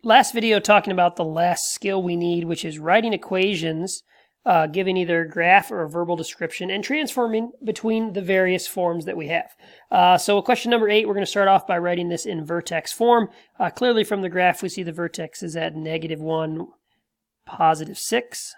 last video talking about the last skill we need, which is writing equations, giving either a graph or a verbal description, and transforming between the various forms that we have. So question number 8, we're going to start off by writing this in vertex form. Clearly from the graph, we see the vertex is at -1, +6,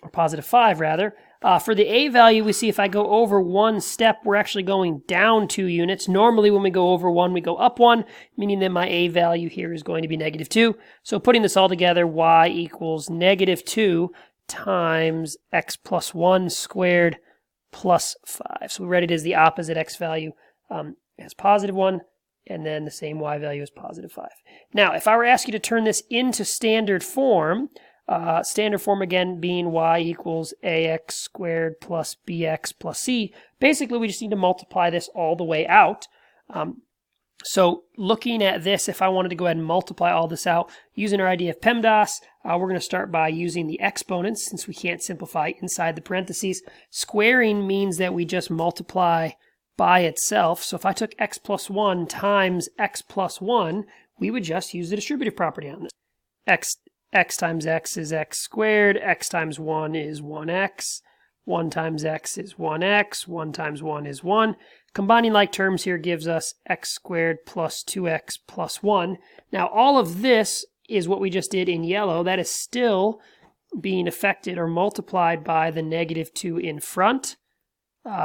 or +5 rather. For the a value, we see if I go over one step, we're actually going down 2 units. Normally when we go over 1, we go up 1, meaning that my a value here is going to be -2. So putting this all together, y equals -2 times x plus 1 squared plus 5. So we read it as the opposite x value as +1, and then the same y value as +5. Now, if I were to ask you to turn this into standard form, standard form again being y equals ax squared plus bx plus c. Basically, we just need to multiply this all the way out. So looking at this, if I wanted to go ahead and multiply all this out using our idea of PEMDAS, we're going to start by using the exponents since we can't simplify inside the parentheses. Squaring means that we just multiply by itself. So if I took x plus 1 times x plus 1, we would just use the distributive property on this. X times x is x squared, x times 1 is 1x, 1 times x is 1x, 1 times 1 is 1. Combining like terms here gives us x squared plus 2x plus 1. Now all of this is what we just did in yellow. That is still being affected or multiplied by the -2 in front.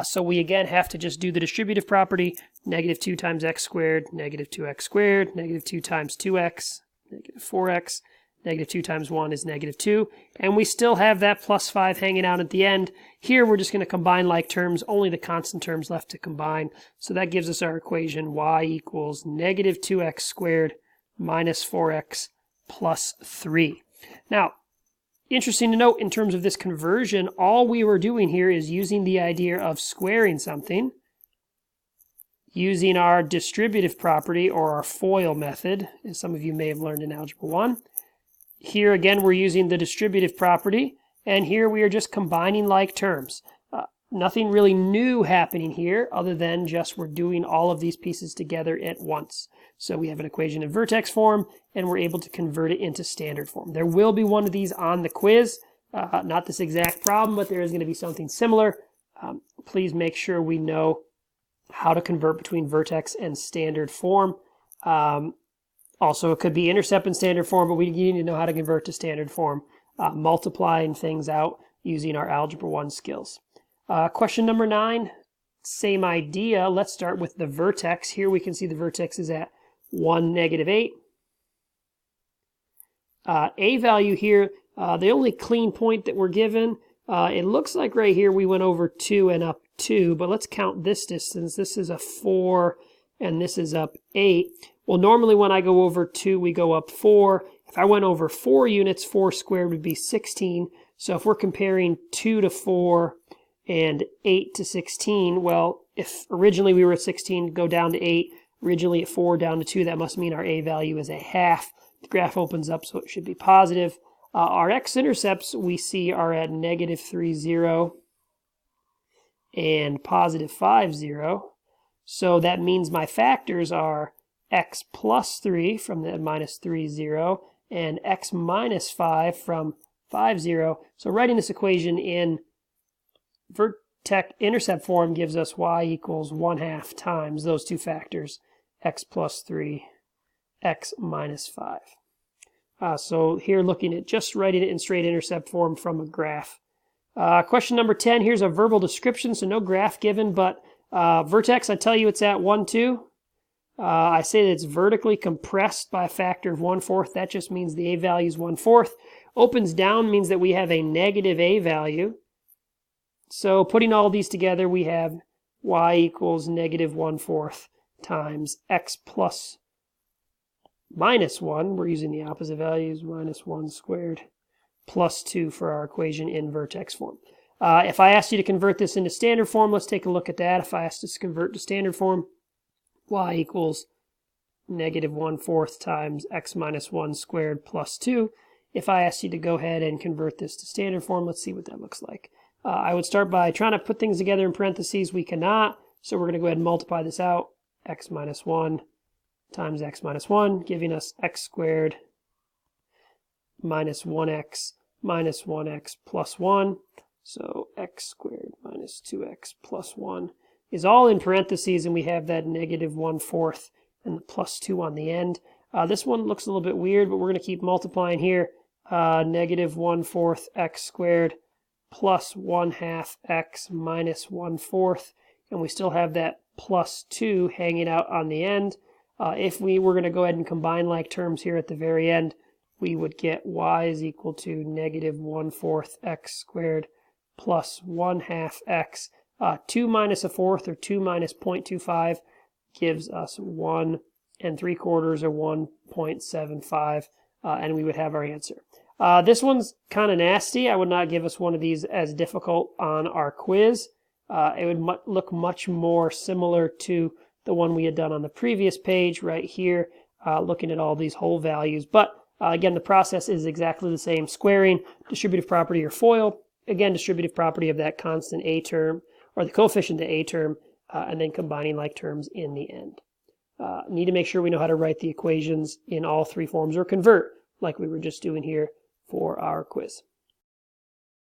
So we again have to just do the distributive property. -2 times x squared, -2x squared, -2 times 2x, -4x. -2 times 1 is -2, and we still have that +5 hanging out at the end. Here we're just going to combine like terms, only the constant terms left to combine. So that gives us our equation y equals -2x squared minus 4x plus 3. Now, interesting to note in terms of this conversion, all we were doing here is using the idea of squaring something, using our distributive property or our FOIL method, as some of you may have learned in Algebra 1. Here again, we're using the distributive property, and here we are just combining like terms. Nothing really new happening here other than just we're doing all of these pieces together at once. So we have an equation in vertex form, and we're able to convert it into standard form. There will be one of these on the quiz, not this exact problem, but there is going to be something similar. Please make sure we know how to convert between vertex and standard form. Also, it could be intercept in standard form, but we need to know how to convert to standard form, multiplying things out using our Algebra 1 skills. Question number 9, same idea. Let's start with the vertex. Here we can see the vertex is at 1, -8. A value here, the only clean point that we're given, it looks like right here we went over 2 and up 2, but let's count this distance. This is a 4, and this is up 8. Well, normally when I go over 2, we go up 4. If I went over 4 units, 4 squared would be 16. So if we're comparing 2 to 4 and 8 to 16, well, if originally we were at 16, go down to 8, originally at 4, down to 2, that must mean our a value is a half. The graph opens up, so it should be positive. Our x-intercepts we see are at -3, 0 and +5, 0. So that means my factors are x plus 3 from the -3, 0, and x minus 5 from 5, 0. So writing this equation in vertex intercept form gives us y equals 1/2 times those two factors, x plus 3, x minus 5. So here looking at just writing it in straight intercept form from a graph. Question number 10, here's a verbal description, so no graph given, but vertex, I tell you it's at 1, 2. I say that it's vertically compressed by a factor of 1/4. That just means the a value is 1/4. Opens down means that we have a negative a value. So putting all these together, we have y equals -1/4 times x plus minus 1. We're using the opposite values, -1 squared, plus 2 for our equation in vertex form. If I asked you to convert this into standard form, let's take a look at that. If I asked us to convert to standard form, y equals -1/4 times x minus 1 squared plus 2. If I asked you to go ahead and convert this to standard form, let's see what that looks like. I would start by trying to put things together in parentheses. We cannot, so we're going to go ahead and multiply this out. X minus 1 times x minus 1, giving us x squared minus 1x minus 1x plus 1. So x squared minus 2x plus 1 is all in parentheses, and we have that negative 1/4 and the plus 2 on the end. This one looks a little bit weird, but we're going to keep multiplying here. Negative 1/4 x squared plus 1/2 x minus 1/4, and we still have that plus 2 hanging out on the end. If we were going to go ahead and combine like terms here at the very end, we would get y is equal to negative 1/4 x squared plus 1/2 x. 2 minus 1/4, or 2 minus 0.25, gives us 1 3/4, or 1.75, and we would have our answer. This one's kind of nasty. I would not give us one of these as difficult on our quiz. It would look much more similar to the one we had done on the previous page right here, looking at all these whole values. But again, the process is exactly the same. Squaring, distributive property or FOIL, again, distributive property of that constant a term, or the coefficient to a term, and then combining like terms in the end. Need to make sure we know how to write the equations in all three forms, or convert like we were just doing here for our quiz.